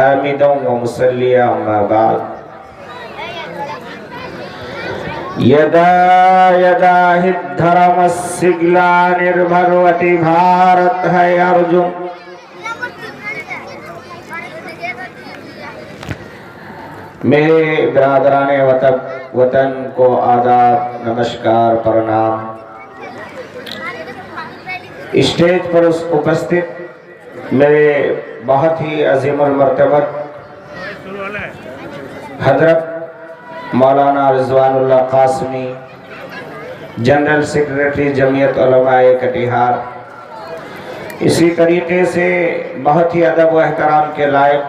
हामिदों व मुसल्लिया अम्मा बाद यदा यदा हि धर्मस्सिग्ला निर्भरवति भारत है अर्जुन। मेरे बिरादराने वतन को आदाब, नमस्कार, प्रणाम। स्टेज पर उपस्थित मेरे बहुत ही अजीमुल मर्तबत हजरत मौलाना रिजवानुल्लाह कासमी, जनरल सेक्रेटरी जमीयत उलमाए कटिहार, इसी तरीके से बहुत ही अदब व एहतराम के लायक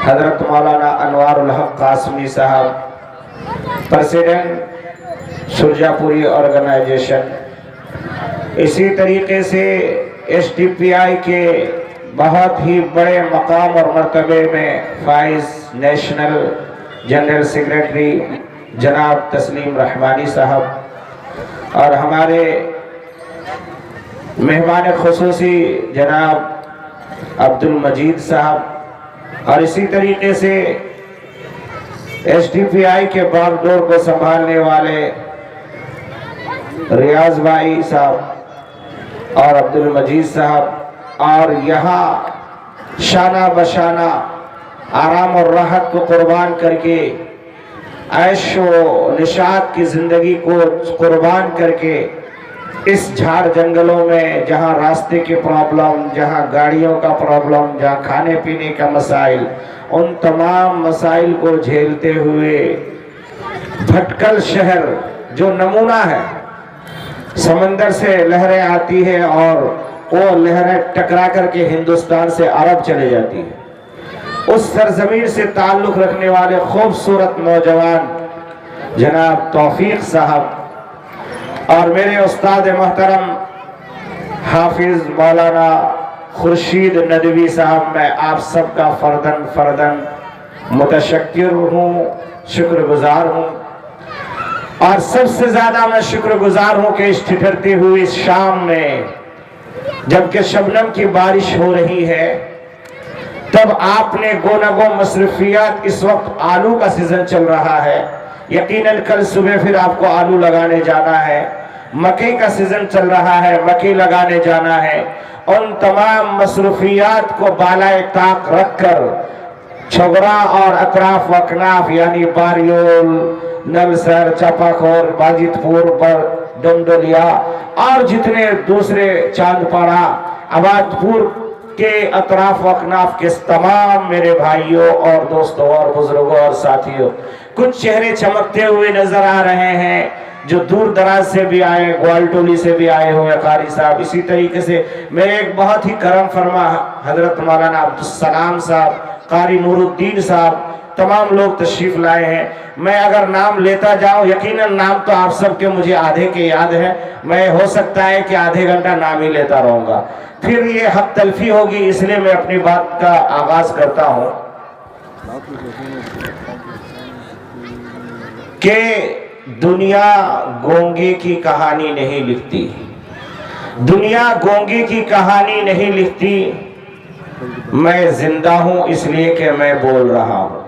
हजरत मौलाना अनवारुल हक कासमी साहब, प्रेसिडेंट सुरजापुरी ऑर्गेनाइजेशन, इसी तरीके से SDPI के बहुत ही बड़े मकाम और मर्तबे में फाइज नेशनल जनरल सेक्रेटरी जनाब तस्लीम रहमानी साहब, और हमारे मेहमान खुसूसी जनाब अब्दुल मजीद साहब, और इसी तरीके से SDPI के बागडोर को संभालने वाले रियाज भाई साहब और अब्दुल मजीद साहब, और यहाँ शाना बशाना आराम और राहत को कुर्बान करके ऐश व निशात की ज़िंदगी को कुर्बान करके इस झाड़ जंगलों में जहाँ रास्ते के प्रॉब्लम, जहाँ गाड़ियों का प्रॉब्लम, जहाँ खाने पीने का मसाइल, उन तमाम मसाइल को झेलते हुए भटकल शहर जो नमूना है, समंदर से लहरें आती है और वो लहरें टकरा करके हिंदुस्तान से अरब चले जाती है, उस सरजमीन से ताल्लुक़ रखने वाले खूबसूरत नौजवान जनाब तौफीक साहब और मेरे उस्ताद मोहतरम हाफिज मौलाना खुर्शीद नदवी साहब, मैं आप सबका फर्दन फर्दन मुतशक्किर हूँ, शुक्रगुजार हूँ। और सबसे ज़्यादा मैं शुक्रगुजार हूँ कि इस ठिठुरती हुई इस शाम में जबकि शबनम की बारिश हो रही है, तब आपने गोनागो मसरूफियात, इस वक्त आलू का सीजन चल रहा है, यकीनन कल सुबह फिर आपको आलू लगाने जाना है, मकई का सीजन चल रहा है, मकई लगाने जाना है। उन तमाम मसरूफियात को बालाए ताक रखकर छोगरा और अतराफ वकनाफ यानी बारियोल, नलसर, चापाखोर, बाजितपुर, डमडोलिया और जितने दूसरे चांदपाड़ा, आबादपुर के अतराफ वकनाफ के तमाम मेरे भाइयों और दोस्तों और बुजुर्गों और साथियों, कुछ चेहरे चमकते हुए नजर आ रहे हैं जो दूर दराज से भी आए, ग्वालटोली से भी आए हुए कारी साहब। इसी तरीके से मेरे एक बहुत ही करम फरमा हजरत मौलाना अब्दुल सलाम साहब, कारी नूरुद्दीन साहब, तमाम लोग तशरीफ लाए हैं। मैं अगर नाम लेता जाऊं, यकीनन नाम तो आप सबके मुझे आधे के याद है, मैं हो सकता है कि आधे घंटा नाम ही लेता रहूंगा, फिर ये हक तलफी होगी, इसलिए मैं अपनी बात का आगाज करता हूं कि दुनिया गोंगे की कहानी नहीं लिखती, दुनिया गोंगे की कहानी नहीं लिखती, मैं जिंदा हूं इसलिए कि मैं बोल रहा हूं।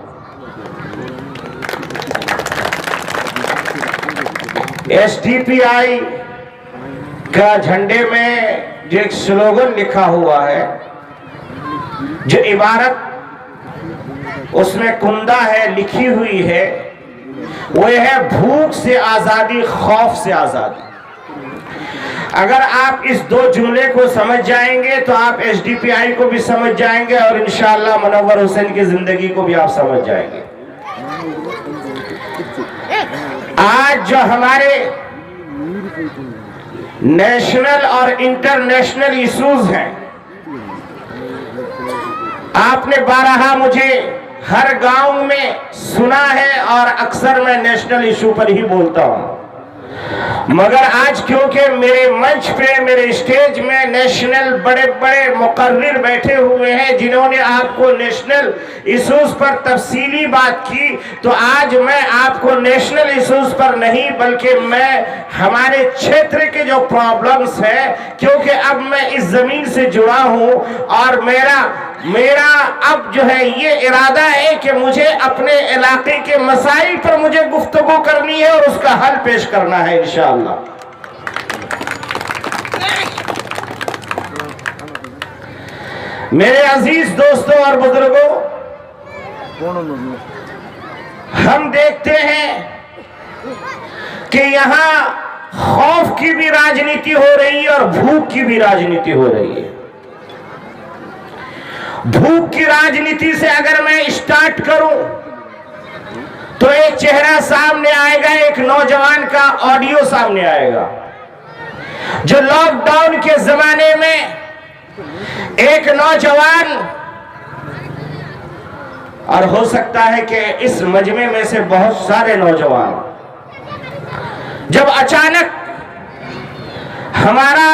SDPI का झंडे में जो एक स्लोगन लिखा हुआ है, जो इबारत उसमें कुंदा है, लिखी हुई है, वो है भूख से आजादी, खौफ से आजादी। अगर आप इस दो जुमले को समझ जाएंगे तो आप SDPI को भी समझ जाएंगे और इंशाअल्लाह मुनव्वर हुसैन की जिंदगी को भी आप समझ जाएंगे। आज जो हमारे नेशनल और इंटरनेशनल इश्यूज हैं, आपने बारहा मुझे हर गांव में सुना है और अक्सर मैं नेशनल इशू पर ही बोलता हूं, मगर आज क्योंकि मेरे मंच पे, मेरे स्टेज में नेशनल बड़े बड़े मुकर्रिर बैठे हुए हैं जिन्होंने आपको नेशनल इश्यूज पर तफसीली बात की, तो आज मैं आपको नेशनल इश्यूज पर नहीं बल्कि मैं हमारे क्षेत्र के जो प्रॉब्लम्स हैं, क्योंकि अब मैं इस जमीन से जुड़ा हूं और मेरा मेरा अब जो है ये इरादा है कि मुझे अपने इलाके के मसाइल पर मुझे गुफ्तगू करनी है और उसका हल पेश करना है इंशाअल्लाह। मेरे अजीज दोस्तों और बुजुर्गों, हम देखते हैं कि यहां खौफ की भी राजनीति हो रही है और भूख की भी राजनीति हो रही है। भूख की राजनीति से अगर मैं स्टार्ट करूं तो एक चेहरा सामने आएगा, एक नौजवान का ऑडियो सामने आएगा जो लॉकडाउन के जमाने में एक नौजवान, और हो सकता है कि इस मजमे में से बहुत सारे नौजवान, जब अचानक हमारा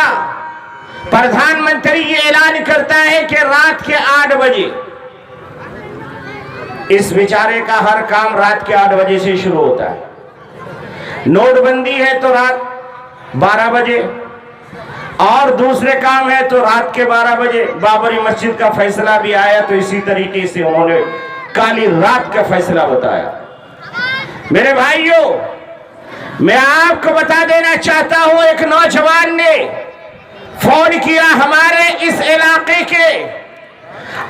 प्रधानमंत्री ये ऐलान करता है कि रात के 8 बजे, इस बेचारे का हर काम रात के 8 बजे से शुरू होता है। नोटबंदी है तो रात 12 बजे, और दूसरे काम है तो रात के 12 बजे। बाबरी मस्जिद का फैसला भी आया तो इसी तरीके से उन्होंने काली रात का फैसला बताया। मेरे भाइयों, मैं आपको बता देना चाहता हूं, एक नौजवान ने फोन किया हमारे इस इलाके के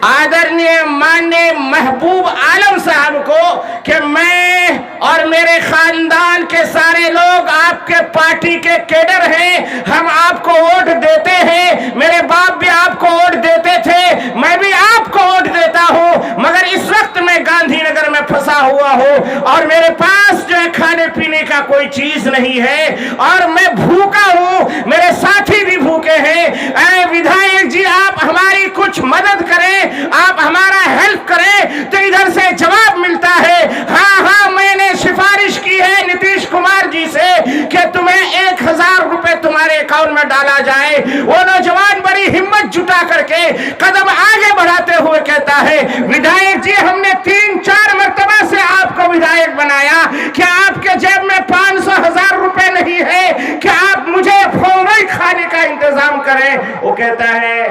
आदरणीय माननीय महबूब आलम साहब को कि मैं और मेरे खानदान के सारे लोग आपके पार्टी के कैडर हैं, हम आपको वोट देते हैं, मेरे बाप भी आपको वोट देते थे, मैं भी आपको वोट देता हूं, मगर इस वक्त मैं गांधीनगर में फंसा हुआ हूं और मेरे पास जो है खाने पीने का कोई चीज नहीं है और मैं भूखा हूं, मेरे साथी भी भूखे हैं। ऐ विधायक जी, आप हमारी कुछ मदद करें, आप हमारा हेल्प करें। तो इधर से जवाब मिलता है, हाँ, मैंने सिफारिश की है नीतीश कुमार जी से कि तुम्हें 1000 रुपए तुम्हारे अकाउंट में डाला जाए। वो नौजवान बड़ी हिम्मत जुटा करके कदम आगे बढ़ाते हुए कहता है, विधायक जी, हमने 3-4 मरतबा से आपको विधायक बनाया, क्या आपके जेब में 500-1000 रुपए नहीं है कि आप मुझे फौरन खाने का इंतजाम करें? वो कहता है,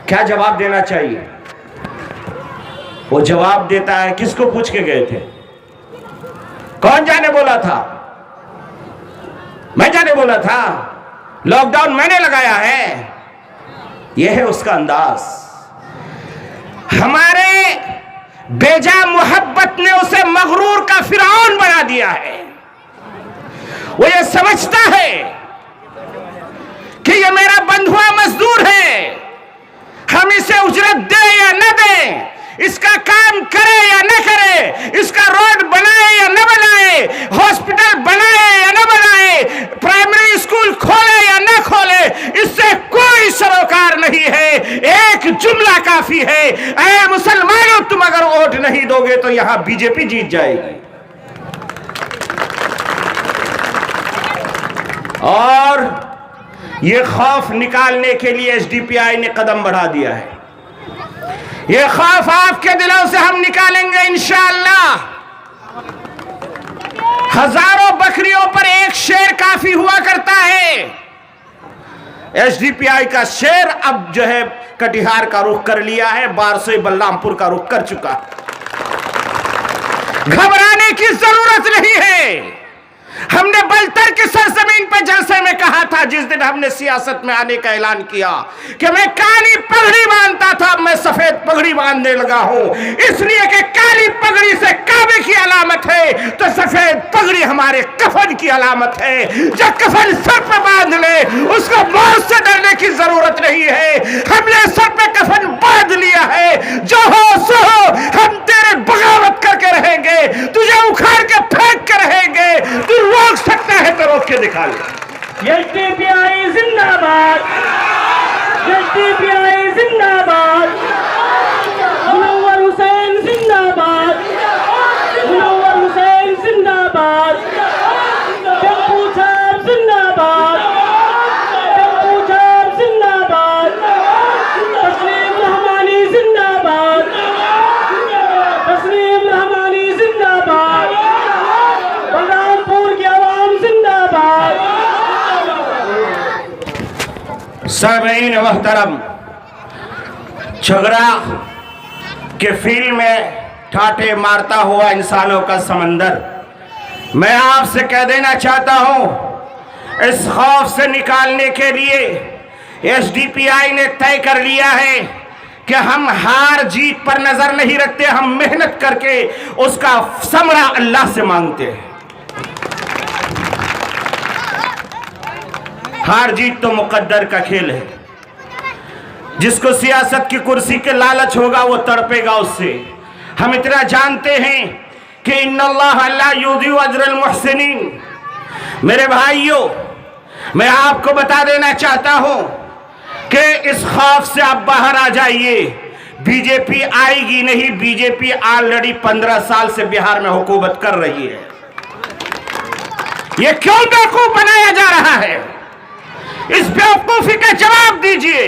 क्या जवाब देना चाहिए? वो जवाब देता है, किसको पूछ के गए थे? कौन जाने बोला था? मैं जाने बोला था, लॉकडाउन मैंने लगाया है। यह है उसका अंदाज। हमारे बेजा मोहब्बत ने उसे मगरूर का फिरौन बना दिया है। वो ये समझता है कि ये मेरा बंधुआ मजदूर है, हम इसे उजरत दे या न दे, इसका काम करे या न करे, इसका रोड बनाए या न बनाए, हॉस्पिटल बनाए या न बनाए, प्राइमरी स्कूल खोले या न खोले, इससे कोई सरोकार नहीं है। एक जुमला काफी है, ऐ मुसलमानों, तुम अगर वोट नहीं दोगे तो यहां बीजेपी जीत जाएगी। और ये खौफ निकालने के लिए एसडीपीआई ने कदम बढ़ा दिया है। ये खौफ आपके दिलों से हम निकालेंगे इंशाअल्लाह। हजारों बकरियों पर एक शेर काफी हुआ करता है। एसडीपीआई का शेर अब जो है कटिहार का रुख कर लिया है, बारसोई बलरामपुर का रुख कर चुका। घबराने की जरूरत नहीं है। हमने बलतर की सरजमीन पर जलसे में कहा था, जिस दिन हमने सियासत में आने का ऐलान किया, कि मैं काली पगड़ी बांधता था, अब मैं सफेद पगड़ी बांधने लगा हूं, इसलिए कि काली पगड़ी से काबे की अलामत है तो सफेद पगड़ी हमारे कफन की अलामत है। जो कफन सर पर बांध ले उसको मौत से डरने की जरूरत नहीं है। हमने सर पे कफन बांध लिया है, जो हो सो हो, हम तेरे बगावत करके रहेंगे, तुझे उखाड़ के फेंक के रहेंगे। तू रोक सकता है तो रोक के दिखा ले। एसडीपीआई जिंदाबाद, एसडीपीआई जिंदाबाद, मुनव्वर हुसैन जिंदाबाद, मुनव्वर हुसैन जिंदाबाद, टेम्पू छाप जिंदाबाद, टेम्पू छाप जिंदाबाद, तस्लीम रहमानी जिंदाबाद, तस्लीम रहमानी जिंदाबाद, बलरामपुर की आवाम जिंदाबाद। सामीईन मोहतरम, झगड़ा के फील्ड में ठाटे मारता हुआ इंसानों का समंदर। मैं आपसे कह देना चाहता हूं, इस खौफ से निकालने के लिए एसडीपीआई ने तय कर लिया है कि हम हार जीत पर नजर नहीं रखते, हम मेहनत करके उसका समरा अल्लाह से मांगते हैं। हार जीत तो मुकद्दर का खेल है। जिसको सियासत की कुर्सी के लालच होगा वो तड़पेगा उससे। हम इतना जानते हैं कि इन्नल्लाह ला युज़िउ अजरल मुहसिनीन। मेरे भाइयों, मैं आपको बता देना चाहता हूं कि इस खौफ से आप बाहर आ जाइए। बीजेपी आएगी नहीं, बीजेपी ऑलरेडी 15 साल से बिहार में हुकूमत कर रही है। यह क्यों बेवकूफ बनाया जा रहा है? इस बेवकूफी का जवाब दीजिए।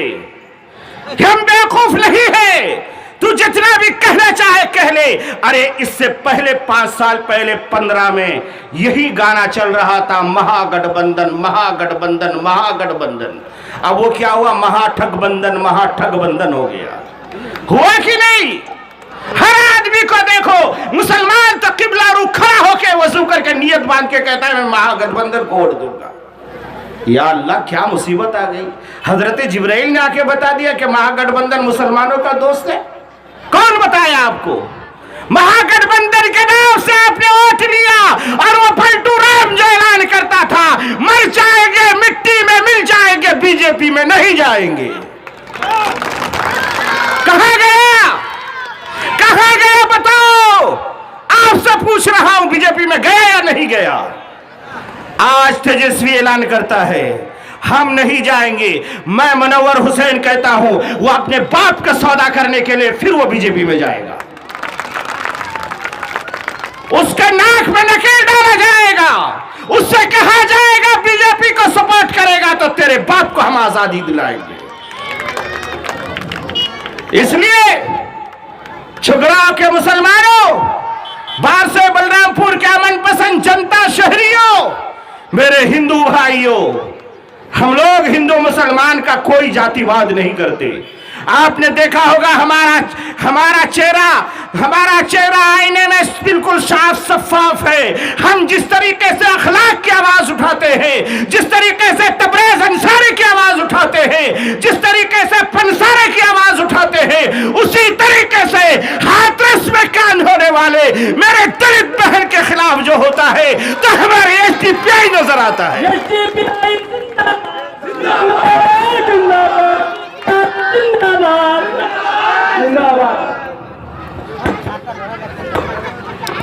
हम बेवकूफ नहीं है, तू जितना भी कहना चाहे कह ले। अरे इससे पहले 5 साल पहले 15 में यही गाना चल रहा था, महागठबंधन महागठबंधन महागठबंधन। अब वो क्या हुआ? महाठगबंधन महाठगबंधन हो गया। हुआ कि नहीं? हर आदमी को देखो, मुसलमान तो किबला रू खड़ा होके वजू करके नियत बांध के कहता है मैं महागठबंधन को वोट दूंगा। या अल्लाह, क्या मुसीबत आ गई। हजरत जिब्राइल ने आके बता दिया कि महागठबंधन मुसलमानों का दोस्त है। कौन बताया आपको? महागठबंधन के नाम से आपने वोट लिया और वो पलटू राम जो ऐलान करता था मर जाएंगे, मिट्टी में मिल जाएंगे, बीजेपी में नहीं जाएंगे। कहां गया? कहां गया बताओ? आपसे पूछ रहा हूं, बीजेपी में गया या नहीं गया? आज तेजस्वी ऐलान करता है हम नहीं जाएंगे। मैं मुनव्वर हुसैन कहता हूं वो अपने बाप का सौदा करने के लिए फिर वो बीजेपी में जाएगा। उसके नाक में नकेल डाला जाएगा, उससे कहा जाएगा बीजेपी को सपोर्ट करेगा तो तेरे बाप को हम आजादी दिलाएंगे। इसलिए छुगराव के मुसलमानों, बाहर से बलरामपुर के मनपसंद जनता, शहरियों, मेरे हिंदू भाइयों, हम लोग हिंदू मुसलमान का कोई जातिवाद नहीं करते। आपने देखा होगा हमारा चेहरा आईने में बिल्कुल साफ शफाफ है। हम जिस तरीके से अखलाक की आवाज उठाते हैं, जिस तरीके से तबरेज अंसारी की आवाज उठाते हैं, जिस तरीके से पंसारे की आवाज उठाते हैं, उसी तरीके से हाथरस में कान होने वाले मेरे दलित बहन के खिलाफ जो होता है तो हमारे एसडीपीआई नजर आता है।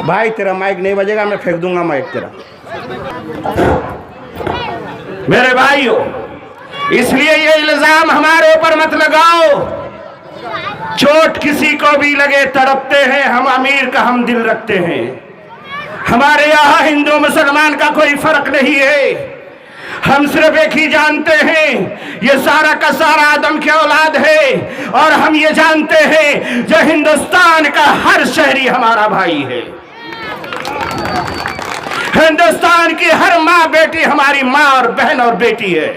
भाई तेरा माइक नहीं बजेगा, मैं फेंक दूंगा माइक तेरा। मेरे भाइयों, इसलिए ये इल्जाम हमारे ऊपर मत लगाओ। चोट किसी को भी लगे तड़पते हैं, हम अमीर का हम दिल रखते हैं। हमारे यहाँ हिंदू मुसलमान का कोई फर्क नहीं है। हम सिर्फ एक ही जानते हैं, ये सारा का सारा आदम की औलाद है। और हम ये जानते हैं जो हिंदुस्तान का हर शहरी हमारा भाई है। हिंदुस्तान की हर माँ बेटी हमारी माँ और बहन और बेटी है।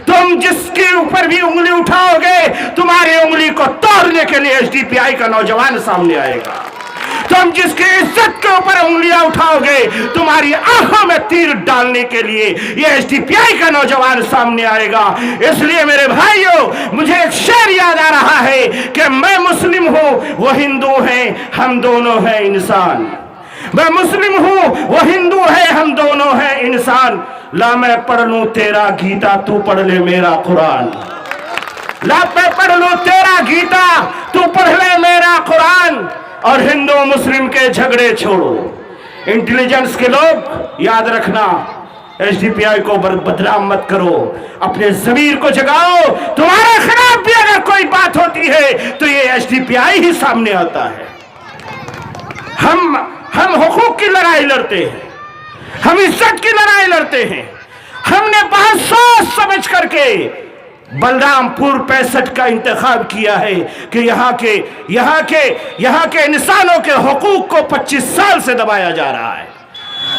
तुम जिसके ऊपर भी उंगली उठाओगे, तुम्हारी उंगली को तोड़ने के लिए एसडीपीआई का नौजवान सामने आएगा। तुम जिसकी इज्जत के ऊपर उंगलियां उठाओगे, तुम्हारी आंखों में तीर डालने के लिए ये एसडीपीआई का नौजवान सामने आएगा। इसलिए मेरे भाइयों, मुझे एक शेर याद आ रहा है कि मैं मुस्लिम हूं, वो हिंदू हैं, हम दोनों हैं इंसान। मैं मुस्लिम हूं, वो हिंदू है, हम दोनों हैं इंसान। ला मैं पढ़ लूं तेरा गीता, तू पढ़ ले मेरा कुरान। ला मैं पढ़ लूं तेरा गीता, तू पढ़ ले मेरा कुरान। और हिंदू मुस्लिम के झगड़े छोड़ो। इंटेलिजेंस के लोग याद रखना, एसडीपीआई को बदनाम मत करो, अपने ज़मीर को जगाओ। तुम्हारे खिलाफ भी अगर कोई बात होती है तो ये एसडीपीआई ही सामने आता है। हम हुकूक की लड़ाई लड़ते हैं, हम इज्जत की लड़ाई लड़ते हैं। हमने बहुत सोच समझ करके बलरामपुर 65 का इंतखाब किया है कि यहाँ के इंसानों के हुकूक को 25 साल से दबाया जा रहा है।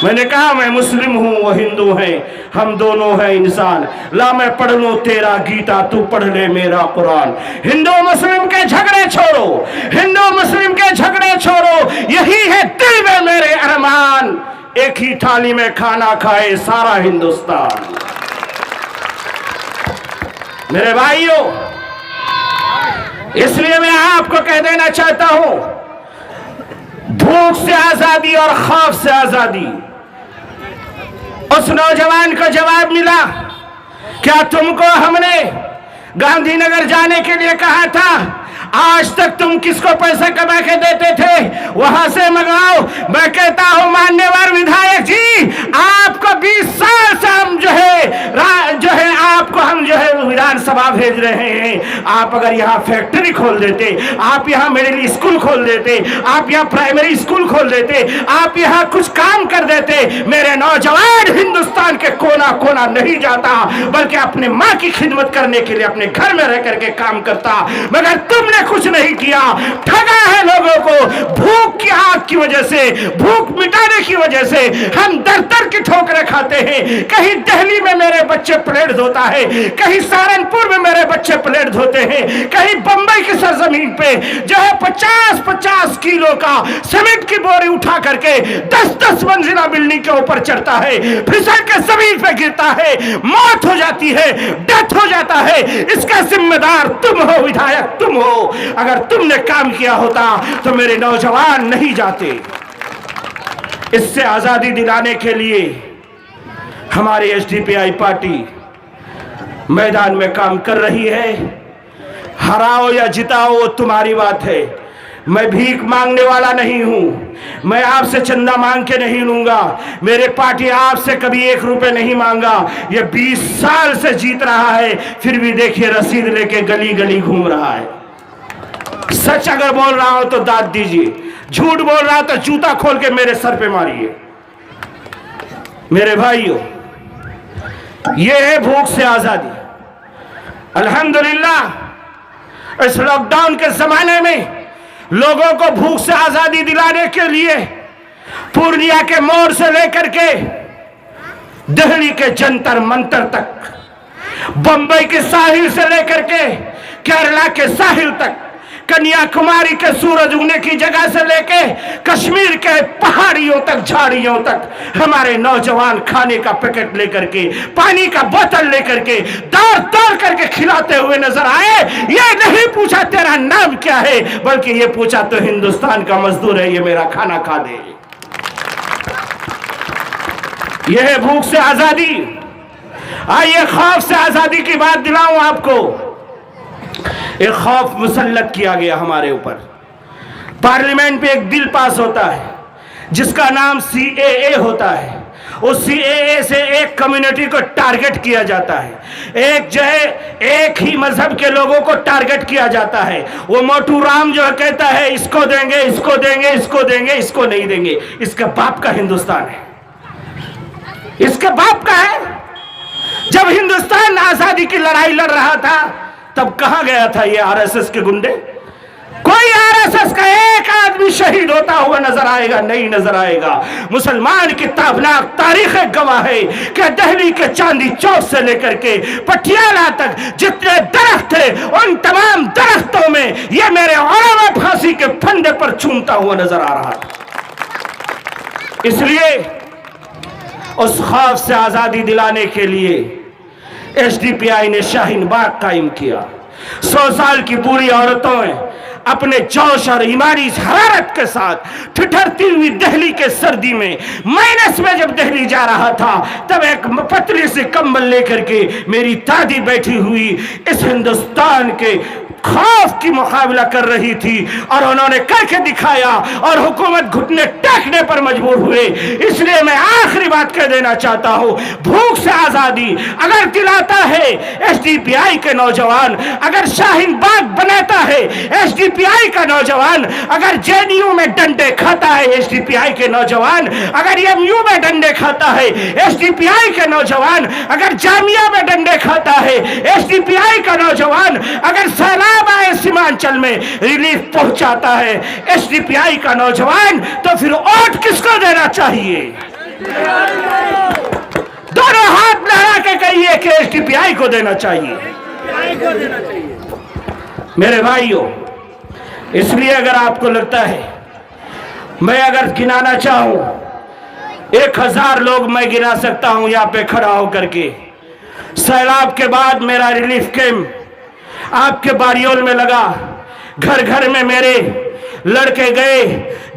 मैंने कहा मैं मुस्लिम हूं, वो हिंदू है, हम दोनों हैं इंसान। ला मैं पढ़ लूं तेरा गीता, तू पढ़ ले मेरा कुरान। हिंदू मुस्लिम के झगड़े छोड़ो, हिंदू मुस्लिम के झगड़े छोड़ो, यही है दिल में मेरे अरमान। एक ही थाली में खाना खाए सारा हिंदुस्तान। मेरे भाइयों, इसलिए मैं आपको कह देना चाहता हूं, भूख से आजादी और खौफ से आजादी। उस नौजवान को जवाब मिला, क्या तुमको हमने गांधीनगर जाने के लिए कहा था? आज तक तुम किसको पैसे कमा के देते थे? वहां से मंगाओ। मैं कहता हूं मान्यवर विधायक जी, आपको 20 साल से हम जो है आपको हम जो है विधानसभा भेज रहे हैं। आप अगर यहाँ फैक्ट्री खोल देते, आप यहाँ मिडिल स्कूल खोल देते, आप यहाँ प्राइमरी स्कूल खोल देते, आप यहाँ कुछ काम कर देते, मेरे नौजवान हिंदुस्तान के कोना कोना नहीं जाता, बल्कि अपने माँ की खिदमत करने के लिए अपने घर में रह करके काम करता। मगर तुमने कुछ नहीं किया, ठगा है लोगों को। भूख की आग की वजह से, भूख मिटाने की वजह से हम दर दर की ठोकरें खाते हैं। कहीं दिल्ली में मेरे बच्चे प्लेट धोता है, कहीं सहारनपुर में मेरे बच्चे प्लेट धोते हैं, कहीं बंबई की सरजमीन पे जो है 50-50 किलो का सीमेंट की बोरी उठा करके 10-10 मंजिला बिल्डिंग के ऊपर चढ़ता है, फिसल के जमीन पे गिरता है, मौत हो जाती है, डेथ हो जाता है। इसका जिम्मेदार तुम हो विधायक, तुम हो। अगर तुमने काम किया होता तो मेरे नौजवान नहीं जाते। इससे आजादी दिलाने के लिए हमारी एसडीपीआई पार्टी मैदान में काम कर रही है। हराओ या जिताओ वो तुम्हारी बात है। मैं भीख मांगने वाला नहीं हूं, मैं आपसे चंदा मांग के नहीं लूंगा। मेरे पार्टी आपसे कभी 1 रुपए नहीं मांगा। ये 20 साल से जीत रहा है, फिर भी देखिए रसीद लेके गली गली घूम रहा है। सच अगर बोल रहा हूं तो दाद दीजिए, झूठ बोल रहा हूं तो जूता खोल के मेरे सर पे मारिए। मेरे भाइयों, ये है भूख से आजादी। अल्हम्दुलिल्लाह इस लॉकडाउन के जमाने में लोगों को भूख से आजादी दिलाने के लिए पूर्णिया के मोड़ से लेकर के दिल्ली के जंतर मंतर तक, बंबई के साहिल से लेकर के केरला के साहिल तक, कन्याकुमारी के सूरज उगने की जगह से लेके कश्मीर के पहाड़ियों तक, झाड़ियों तक हमारे नौजवान खाने का पैकेट लेकर के, पानी का बोतल लेकर के दौड़ दौड़ करके खिलाते हुए नजर आए। ये नहीं पूछा तेरा नाम क्या है, बल्कि ये पूछा तो हिंदुस्तान का मजदूर है, ये मेरा खाना खा दे। यह है भूख से आजादी। आइए खौफ से आजादी की बात दिलाऊं आपको। एक खौफ मुसल्लत किया गया हमारे ऊपर। पार्लियामेंट पे एक बिल पास होता है जिसका नाम CAA होता है। उस CAA से एक कम्युनिटी को टारगेट किया जाता है, एक जो है एक ही मजहब के लोगों को टारगेट किया जाता है। वो मोटू राम जो कहता है इसको देंगे, इसको देंगे, इसको देंगे, इसको नहीं देंगे। इसके बाप का हिंदुस्तान है, इसके बाप का है। जब हिंदुस्तान आजादी की लड़ाई लड़ रहा था तब कहां गया था ये RSS के गुंडे? कोई RSS का एक आदमी शहीद होता हुआ नजर आएगा? नहीं नजर आएगा। मुसलमान की ताबनाक तारीख गवाह है कि दिल्ली के चांदी चौक से लेकर के पटियाला तक जितने दरख्त थे, उन तमाम दरख्तों में ये मेरे औलमा फांसी के फंदे पर चूमता हुआ नजर आ रहा था। इसलिए उस खौफ से आजादी दिलाने के लिए एसडीपीआई ने शाहीन बाग कायम किया। 100 साल की बूढ़ी औरतों ने अपने जोश और ईमानी हरारत के साथ ठिठुरती हुई दिल्ली के सर्दी में माइनस में जब दिल्ली जा रहा था, तब एक पतली सी कंबल लेकर के मेरी दादी बैठी हुई इस हिंदुस्तान के खौफ की मुकाबला कर रही थी और उन्होंने करके दिखाया और हुकूमत घुटने टेकने पर मजबूर हुए। इसलिए मैं आखिरी बात कह देना चाहता हूं, भूख से आजादी अगर दिलाता है एसडीपीआई के नौजवान, अगर शाहीन बाग बनाता है एसडीपीआई का नौजवान, अगर जेएनयू में डंडे खाता है एसडीपीआई के नौजवान, अगर एमयू में डंडे खाता है एसडीपीआई के नौजवान, अगर जामिया में डंडे खाता है एसडीपीआई का नौजवान, अगर सैलाब आए सीमांचल में रिलीफ पहुंचाता है एसडीपीआई का नौजवान, तो फिर वोट किसको देना चाहिए? दोनों हाथ लहरा के कहिए कि STPI को देना चाहिए। मेरे भाइयों, इसलिए अगर आपको लगता है, मैं अगर गिनाना चाहूं 1000 लोग मैं गिना सकता हूं यहाँ पे खड़ा होकर के। सैलाब के बाद मेरा रिलीफ कैंप आपके बारियोल में लगा, घर घर में मेरे लड़के गए,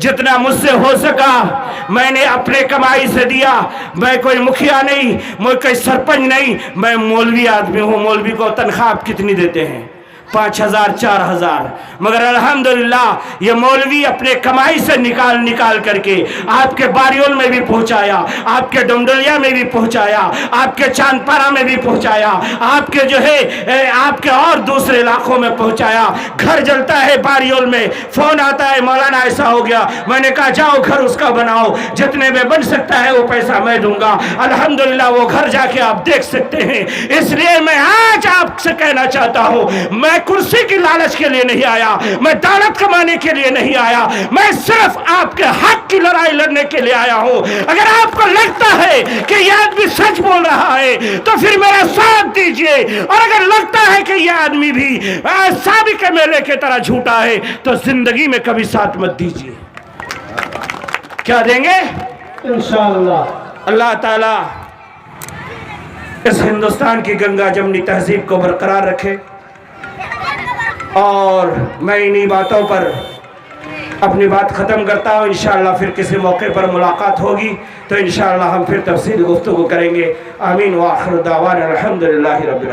जितना मुझसे हो सका मैंने अपने कमाई से दिया। मैं कोई मुखिया नहीं, मैं कोई सरपंच नहीं, मैं मौलवी आदमी हूँ। मौलवी को तनख्वाह आप कितनी देते हैं? 5000 4000। मगर अल्हम्दुलिल्लाह ये मौलवी अपने कमाई से निकाल करके आपके बारियोल में भी पहुंचाया, आपके डुमडुलिया में भी पहुंचाया, आपके चांदपारा में भी पहुंचाया, आपके जो है आपके और दूसरे इलाकों में पहुंचाया। घर जलता है बारियोल में, फोन आता है मौलाना ऐसा हो गया। मैंने कहा जाओ घर उसका बनाओ, जितने में बन सकता है वो पैसा मैं दूंगा। अल्हम्दुलिल्लाह वो घर जाके आप देख सकते हैं। इसलिए मैं आज आपसे कहना चाहता हूं, मैं कुर्सी की लालच के लिए नहीं आया, मैं दौलत कमाने के लिए नहीं आया, मैं सिर्फ आपके हक की लड़ाई लड़ने के लिए आया हूं। अगर आपको लगता है कि यह आदमी सच बोल रहा है तो फिर मेरा साथ दीजिए, और अगर लगता है कि यह आदमी भी साबिक के मेले की तरह झूठा है तो जिंदगी में कभी साथ मत दीजिए। क्या देंगे? इंशाअल्लाह। अल्लाह ताला इस हिंदुस्तान की गंगा जमनी तहजीब को बरकरार रखे। और मैं इन्हीं बातों पर अपनी बात ख़त्म करता हूँ। इंशाअल्लाह फिर किसी मौके पर मुलाकात होगी तो इंशाअल्लाह हम फिर तफसीली गुफ्तगू करेंगे। आमीन व आखिर दावाना अल्हम्दुलिल्लाहि रब्बिल आलमीन।